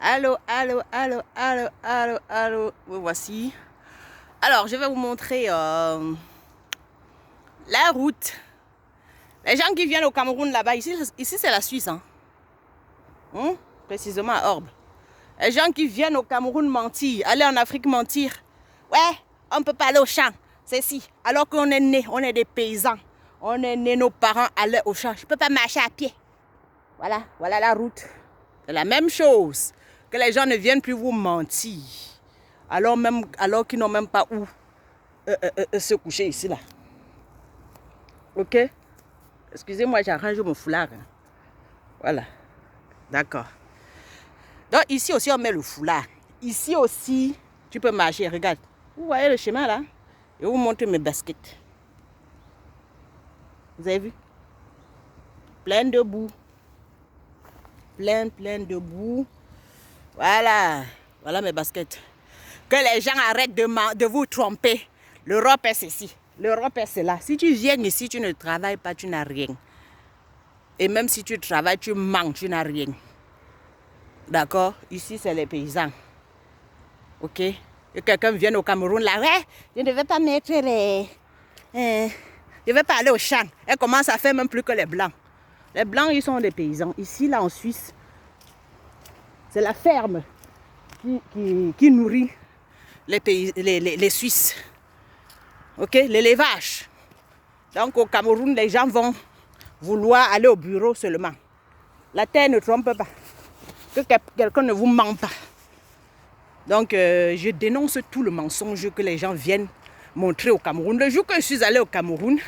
Allô, allô, allô, allô, allô, allô. Me voici. Alors, je vais vous montrer la route. Les gens qui viennent au Cameroun là-bas, ici c'est la Suisse. Précisément à Orbe. Les gens qui viennent au Cameroun mentir, aller en Afrique mentir. Ouais, on ne peut pas aller au champ. C'est si. Alors qu'on est né, on est des paysans. On est né, nos parents allaient au champ. Je ne peux pas marcher à pied. Voilà, voilà la route. C'est la même chose. Que les gens ne viennent plus vous mentir. Alors qu'ils n'ont même pas où se coucher ici là. Ok? Excusez-moi, j'arrange mon foulard. Voilà. D'accord. Donc ici aussi on met le foulard. Ici aussi, tu peux marcher. Regarde. Vous voyez le chemin là? Je vais vous montrer mes baskets. Vous avez vu? Plein de boue. Plein de boue. Voilà. Voilà mes baskets. Que les gens arrêtent de vous tromper. L'Europe est ceci. L'Europe est cela. Si tu viens ici, tu ne travailles pas, tu n'as rien. Et même si tu travailles, tu manques, tu n'as rien. D'accord? Ici, c'est les paysans. Ok? Et quelqu'un vient au Cameroun là, ouais, je ne vais pas mettre les... je ne vais pas aller au champ. Elle commence à faire même plus que les Blancs. Les Blancs, ils sont des paysans. Ici, là, en Suisse, c'est la ferme qui nourrit les Suisses. Ok? L'élevage. Donc, au Cameroun, les gens vont vouloir aller au bureau seulement. La terre ne trompe pas. Que quelqu'un ne vous ment pas. Donc, je dénonce tout le mensonge que les gens viennent montrer au Cameroun. Le jour que je suis allée au Cameroun,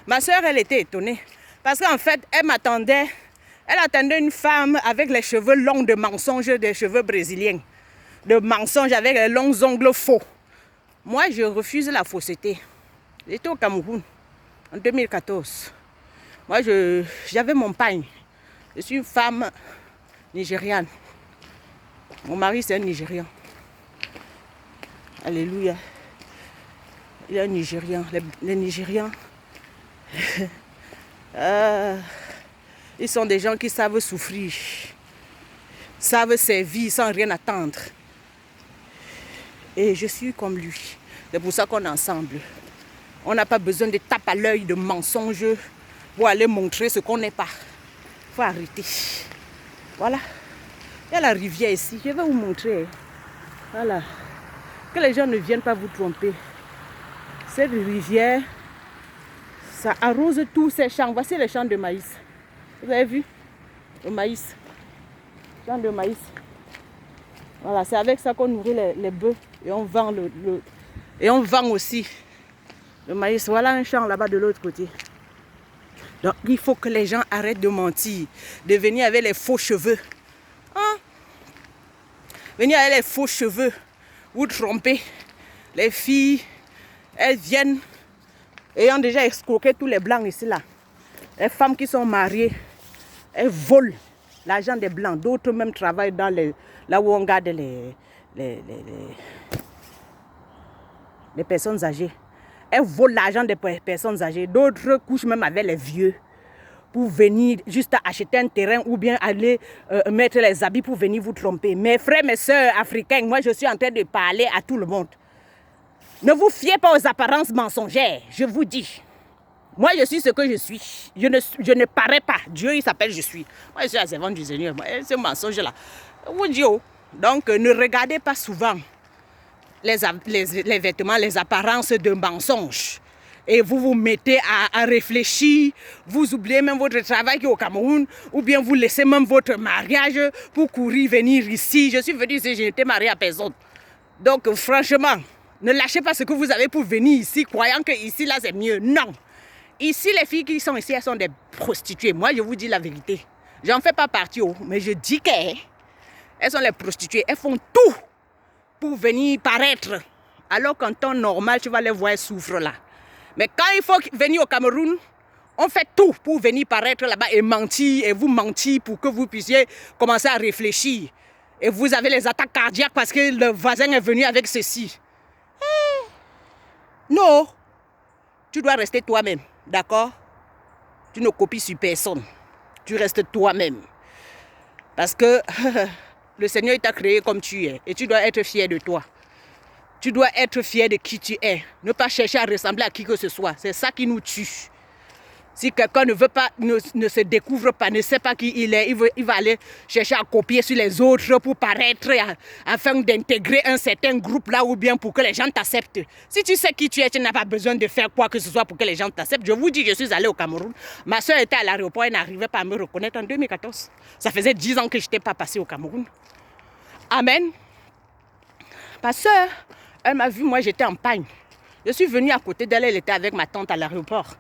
ma soeur, elle était étonnée. Parce qu'en fait, elle attendait une femme avec les cheveux longs de mensonges, des cheveux brésiliens. De mensonges avec les longs ongles faux. Moi, je refuse la fausseté. J'étais au Cameroun en 2014. Moi, j'avais mon pagne. Je suis une femme nigériane. Mon mari, c'est un Nigérian. Alléluia. Il est un Nigérian. Les Nigérians, ils sont des gens qui savent souffrir, savent servir sans rien attendre. Et je suis comme lui. C'est pour ça qu'on est ensemble. On n'a pas besoin de tape à l'œil, de mensonges pour aller montrer ce qu'on n'est pas. Il faut arrêter. Voilà. Il y a la rivière ici. Je vais vous montrer. Voilà. Que les gens ne viennent pas vous tromper. Cette rivière, ça arrose tous ces champs. Voici les champs de maïs. Vous avez vu? Le maïs. Champs de maïs. Voilà, c'est avec ça qu'on nourrit les bœufs. Et on vend et on vend aussi le maïs. Voilà un champ là-bas de l'autre côté. Donc il faut que les gens arrêtent de mentir. De venir avec les faux cheveux. Venir avec les faux cheveux. Vous tromper. Les filles, elles viennent ayant déjà escroqué tous les blancs ici là. Les femmes qui sont mariées, elles volent l'argent des blancs. D'autres même travaillent dans là où on garde les personnes âgées. Elles volent l'argent des personnes âgées. D'autres couchent même avec les vieux pour venir juste acheter un terrain ou bien aller mettre les habits pour venir vous tromper. Mes frères, mes soeurs africains, moi je suis en train de parler à tout le monde. Ne vous fiez pas aux apparences mensongères, je vous dis. Moi, je suis ce que je suis. Je ne parais pas. Dieu, il s'appelle je suis. Moi, je suis la servante du Seigneur. Ce mensonge-là. Vous dis, donc, ne regardez pas souvent les vêtements, les apparences de mensonges. Et vous vous mettez à réfléchir. Vous oubliez même votre travail qui est au Cameroun. Ou bien vous laissez même votre mariage pour courir, venir ici. Je suis venue ici, je n'étais mariée à personne. Donc, franchement, ne lâchez pas ce que vous avez pour venir ici, croyant que ici, là, c'est mieux. Non. Ici, les filles qui sont ici, elles sont des prostituées. Moi, je vous dis la vérité. J'en fais pas partie, mais je dis qu'elles sont les prostituées. Elles font tout pour venir paraître. Alors qu'en temps normal, tu vas les voir, elles souffrent là. Mais quand il faut venir au Cameroun, on fait tout pour venir paraître là-bas et mentir, et vous mentir pour que vous puissiez commencer à réfléchir. Et vous avez les attaques cardiaques parce que le voisin est venu avec ceci. Non, tu dois rester toi-même, d'accord? Tu ne copies sur personne. Tu restes toi-même. Parce que Le Seigneur t'a créé comme tu es et tu dois être fier de toi. Tu dois être fier de qui tu es. Ne pas chercher à ressembler à qui que ce soit. C'est ça qui nous tue. Si quelqu'un ne veut pas, ne se découvre pas, ne sait pas qui il est, il va aller chercher à copier sur les autres pour paraître, afin d'intégrer un certain groupe là ou bien pour que les gens t'acceptent. Si tu sais qui tu es, tu n'as pas besoin de faire quoi que ce soit pour que les gens t'acceptent. Je vous dis, je suis allée au Cameroun. Ma soeur était à l'aéroport, elle n'arrivait pas à me reconnaître en 2014. Ça faisait 10 ans que je n'étais pas passée au Cameroun. Amen. Ma soeur, elle m'a vu, moi j'étais en pagne. Je suis venue à côté d'elle, elle était avec ma tante à l'aéroport.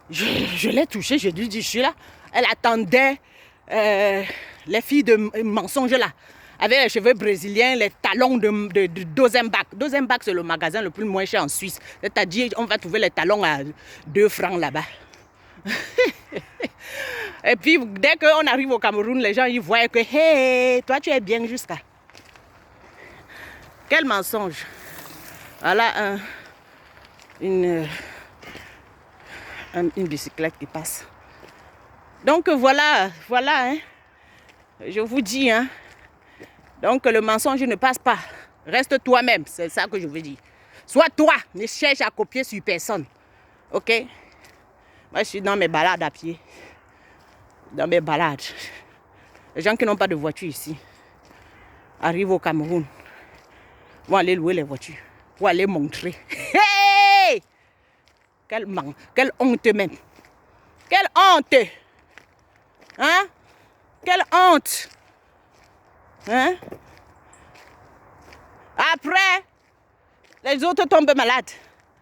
Je l'ai touchée, je lui ai dit, je suis là. Elle attendait les filles de mensonge là, avec les cheveux brésiliens, les talons de deuxième bac. Deuxième bac, c'est le magasin le plus moins cher en Suisse. C'est-à-dire, on va trouver les talons à 2 francs là-bas. Et puis, dès qu'on arrive au Cameroun, les gens ils voient que, hey, toi tu es bien jusqu'à. Quel mensonge. Voilà une bicyclette qui passe. Donc voilà, hein. Je vous dis, hein. Donc le mensonge ne passe pas. Reste toi-même, c'est ça que je veux dire. Sois toi, ne cherche à copier sur personne. Ok? Moi je suis dans mes balades à pied. Dans mes balades. Les gens qui n'ont pas de voiture ici arrivent au Cameroun, vont aller louer les voitures pour aller montrer. Hey! Quelle honte même. Quelle honte. Hein? Quelle honte. Hein? Après, les autres tombent malades.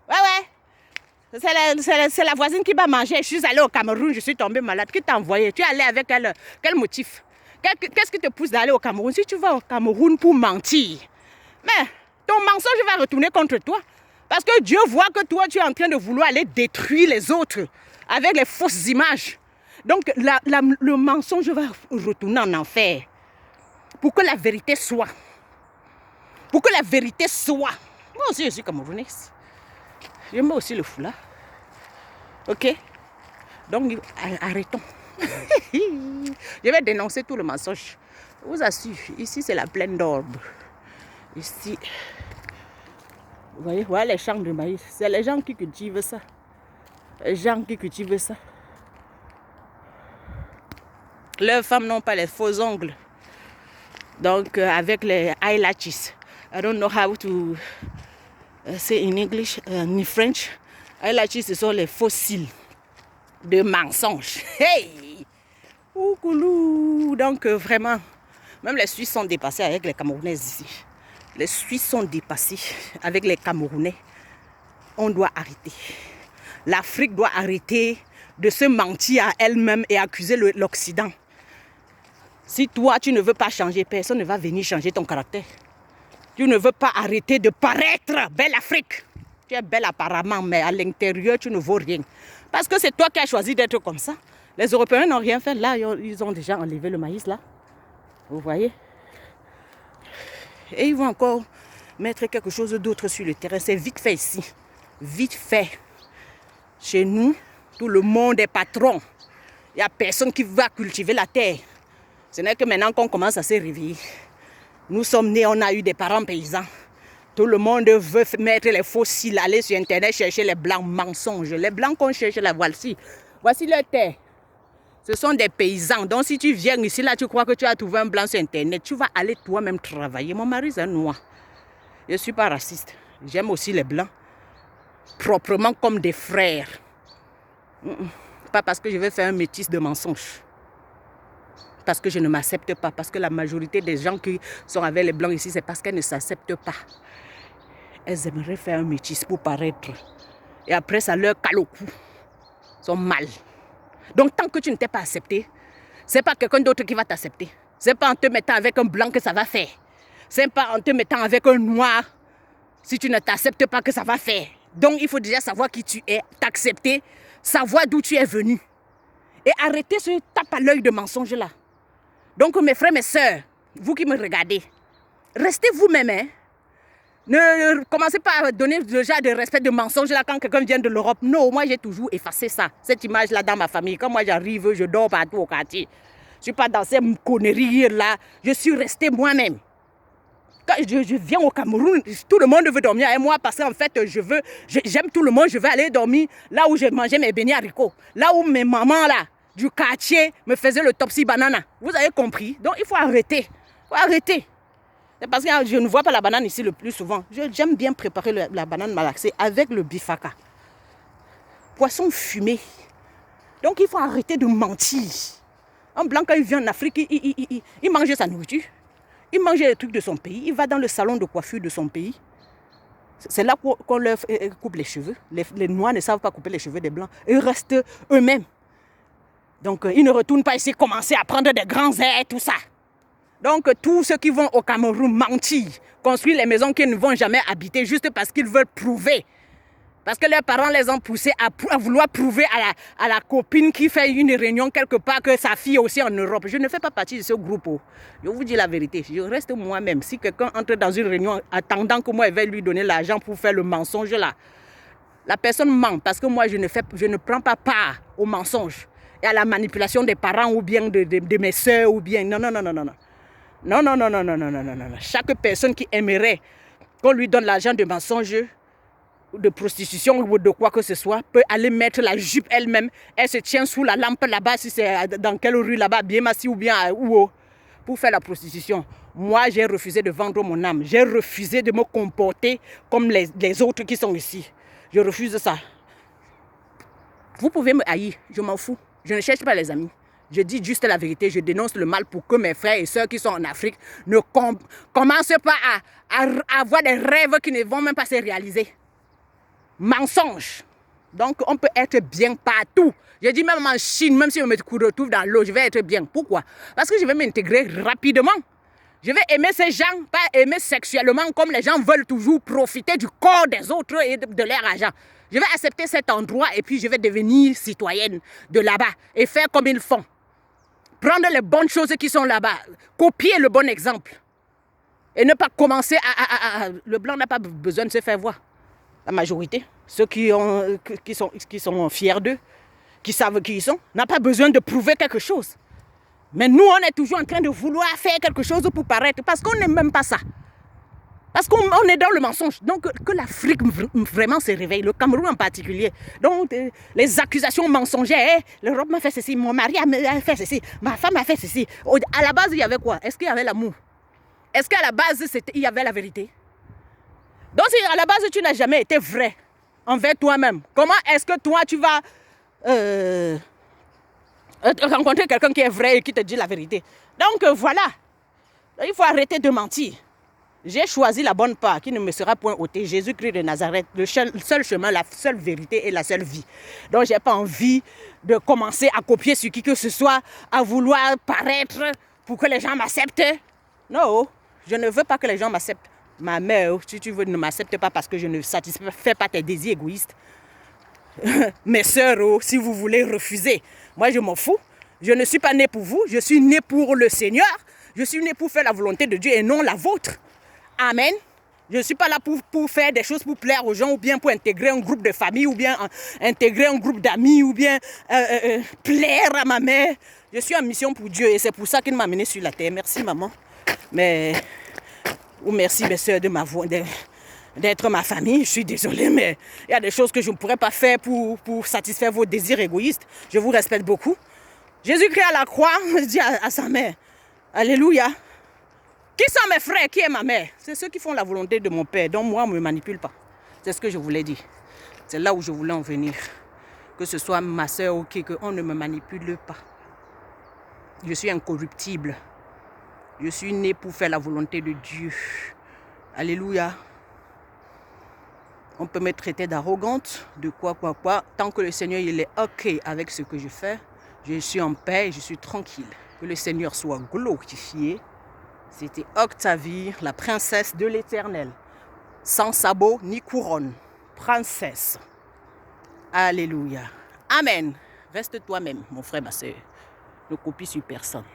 Ouais. C'est la voisine qui m'a mangé. Je suis allée au Cameroun, je suis tombée malade. Qui t'a envoyé? Tu es allée avec quel motif? Qu'est-ce qui te pousse d'aller au Cameroun? Si tu vas au Cameroun pour mentir, mais ton mensonge va retourner contre toi. Parce que Dieu voit que toi, tu es en train de vouloir aller détruire les autres avec les fausses images. Donc, le mensonge va retourner en enfer. Pour que la vérité soit. Pour que la vérité soit. Moi aussi, je suis camerounaise. J'aime aussi le foulard. Ok? Donc, arrêtons. Je vais dénoncer tout le mensonge. Je vous assure, ici, c'est la plaine d'orbe. Ici, vous voyez, voilà les champs de maïs. C'est les gens qui cultivent ça. Les gens qui cultivent ça. Leurs femmes n'ont pas les faux ongles. Donc, avec les eyelashes. I don't know how to say in English, in French. Eyelashes, ce sont les faux cils de mensonges. Hey! Oukoulou! Donc, vraiment, même les Suisses sont dépassés avec les Camerounaises ici. Les Suisses sont dépassés avec les Camerounais. On doit arrêter. L'Afrique doit arrêter de se mentir à elle-même et accuser l'Occident. Si toi, tu ne veux pas changer, personne ne va venir changer ton caractère. Tu ne veux pas arrêter de paraître belle Afrique. Tu es belle apparemment, mais à l'intérieur, tu ne vaux rien. Parce que c'est toi qui as choisi d'être comme ça. Les Européens n'ont rien fait. Là, ils ont déjà enlevé le maïs, là. Vous voyez? Et ils vont encore mettre quelque chose d'autre sur le terrain. C'est vite fait ici. Vite fait. Chez nous, tout le monde est patron. Il n'y a personne qui va cultiver la terre. Ce n'est que maintenant qu'on commence à se réveiller. Nous sommes nés, on a eu des parents paysans. Tout le monde veut mettre les fossiles, aller sur Internet chercher les blancs mensonges. Les blancs qu'on cherche là, voici. Voici leur terre. Ce sont des paysans. Donc si tu viens ici, là, tu crois que tu as trouvé un blanc sur Internet, tu vas aller toi-même travailler. Mon mari, c'est un noir. Je ne suis pas raciste. J'aime aussi les blancs. Proprement comme des frères. Pas parce que je vais faire un métis de mensonges. Parce que je ne m'accepte pas. Parce que la majorité des gens qui sont avec les blancs ici, c'est parce qu'elles ne s'acceptent pas. Elles aimeraient faire un métis pour paraître. Et après, ça leur cale au cou. Ils sont mal. Donc, tant que tu ne t'es pas accepté, c'est pas quelqu'un d'autre qui va t'accepter. C'est pas en te mettant avec un blanc que ça va faire. C'est pas en te mettant avec un noir, si tu ne t'acceptes pas, que ça va faire. Donc, il faut déjà savoir qui tu es, t'accepter, savoir d'où tu es venu. Et arrêter ce tape à l'œil de mensonge là. Donc, mes frères, mes sœurs, vous qui me regardez, restez vous-même, hein. Ne commencez pas à donner le genre de respect de mensonge là quand quelqu'un vient de l'Europe. Non, moi j'ai toujours effacé ça, cette image là dans ma famille. Quand moi j'arrive, je dors partout au quartier. Je ne suis pas dans ces conneries-là. Je suis restée moi-même. Quand je viens au Cameroun, tout le monde veut dormir avec moi parce qu'en fait, j'aime tout le monde. Je veux aller dormir là où je mangeais mes beignets haricots. Là où mes mamans là, du quartier me faisaient le topsy banana. Vous avez compris? Donc, il faut arrêter. Il faut arrêter. C'est parce que je ne vois pas la banane ici le plus souvent. J'aime bien préparer la banane malaxée avec le bifaka. Poisson fumé. Donc, il faut arrêter de mentir. Un blanc, quand il vient en Afrique, il mange sa nourriture. Il mange les trucs de son pays. Il va dans le salon de coiffure de son pays. C'est là qu'on leur coupe les cheveux. Les Noirs ne savent pas couper les cheveux des Blancs. Ils restent eux-mêmes. Donc, ils ne retournent pas ici commencer à prendre des grands airs, tout ça. Donc, tous ceux qui vont au Cameroun mentir, construire les maisons qu'ils ne vont jamais habiter juste parce qu'ils veulent prouver. Parce que leurs parents les ont poussés à vouloir prouver à la copine qui fait une réunion quelque part que sa fille est aussi en Europe. Je ne fais pas partie de ce groupe. Je vous dis la vérité. Je reste moi-même. Si quelqu'un entre dans une réunion attendant que moi je vais lui donner l'argent pour faire le mensonge là, la personne ment parce que moi je ne prends pas part au mensonge et à la manipulation des parents ou bien de mes soeurs ou bien... Non. Non. Chaque personne qui aimerait qu'on lui donne l'argent de mensonge, de prostitution ou de quoi que ce soit, peut aller mettre la jupe elle-même. Elle se tient sous la lampe là-bas, si c'est dans quelle rue là-bas, bien massi ou bien où, pour faire la prostitution. Moi, j'ai refusé de vendre mon âme. J'ai refusé de me comporter comme les autres qui sont ici. Je refuse ça. Vous pouvez me haïr, je m'en fous. Je ne cherche pas les amis. Je dis juste la vérité, je dénonce le mal pour que mes frères et sœurs qui sont en Afrique ne commencent pas à avoir des rêves qui ne vont même pas se réaliser. Mensonge. Donc, on peut être bien partout. Je dis même en Chine, même si je me retrouve dans l'eau, je vais être bien. Pourquoi? Parce que je vais m'intégrer rapidement. Je vais aimer ces gens, pas aimer sexuellement comme les gens veulent toujours profiter du corps des autres et de leur argent. Je vais accepter cet endroit et puis je vais devenir citoyenne de là-bas et faire comme ils font. Prendre les bonnes choses qui sont là-bas, copier le bon exemple et ne pas commencer Le blanc n'a pas besoin de se faire voir. La majorité, ceux qui sont fiers d'eux, qui savent qui ils sont, n'ont pas besoin de prouver quelque chose. Mais nous, on est toujours en train de vouloir faire quelque chose pour paraître, parce qu'on n'aime même pas ça. Parce qu'on est dans le mensonge. Donc, que l'Afrique vraiment se réveille, le Cameroun en particulier. Donc, les accusations mensongères, l'Europe m'a fait ceci, mon mari a fait ceci, ma femme a fait ceci. À la base, il y avait quoi? Est-ce qu'il y avait l'amour? Est-ce qu'à la base, il y avait la vérité? Donc, si à la base, tu n'as jamais été vrai envers toi-même, comment est-ce que toi, tu vas rencontrer quelqu'un qui est vrai et qui te dit la vérité? Donc, voilà. Il faut arrêter de mentir. J'ai choisi la bonne part qui ne me sera point ôtée. Jésus-Christ de Nazareth, le seul chemin, la seule vérité et la seule vie. Donc, je n'ai pas envie de commencer à copier sur qui que ce soit, à vouloir paraître pour que les gens m'acceptent. Non, je ne veux pas que les gens m'acceptent. Ma mère, si tu veux, ne m'accepte pas parce que je ne satisfais pas tes désirs égoïstes. Mes sœurs, si vous voulez refuser, moi je m'en fous. Je ne suis pas née pour vous, je suis née pour le Seigneur. Je suis née pour faire la volonté de Dieu et non la vôtre. Amen. Je ne suis pas là pour faire des choses pour plaire aux gens ou bien pour intégrer un groupe de famille ou bien intégrer un groupe d'amis ou bien plaire à ma mère. Je suis en mission pour Dieu et c'est pour ça qu'il m'a amené sur la terre. Merci maman. Ou merci mes soeurs d'être ma famille. Je suis désolée, mais il y a des choses que je ne pourrais pas faire pour satisfaire vos désirs égoïstes. Je vous respecte beaucoup. Jésus-Christ à la croix dit à sa mère, alléluia. Qui sont mes frères? Qui est ma mère? C'est ceux qui font la volonté de mon Père. Donc moi, on ne me manipule pas. C'est ce que je voulais dire. C'est là où je voulais en venir. Que ce soit ma soeur ou qui, qu'on ne me manipule pas. Je suis incorruptible. Je suis né pour faire la volonté de Dieu. Alléluia. On peut me traiter d'arrogante, de quoi. Tant que le Seigneur il est OK avec ce que je fais, je suis en paix et je suis tranquille. Que le Seigneur soit glorifié. C'était Octavie, la princesse de l'Éternel. Sans sabot ni couronne. Princesse. Alléluia. Amen. Reste toi-même, mon frère, ma soeur. Ne copie sur personne.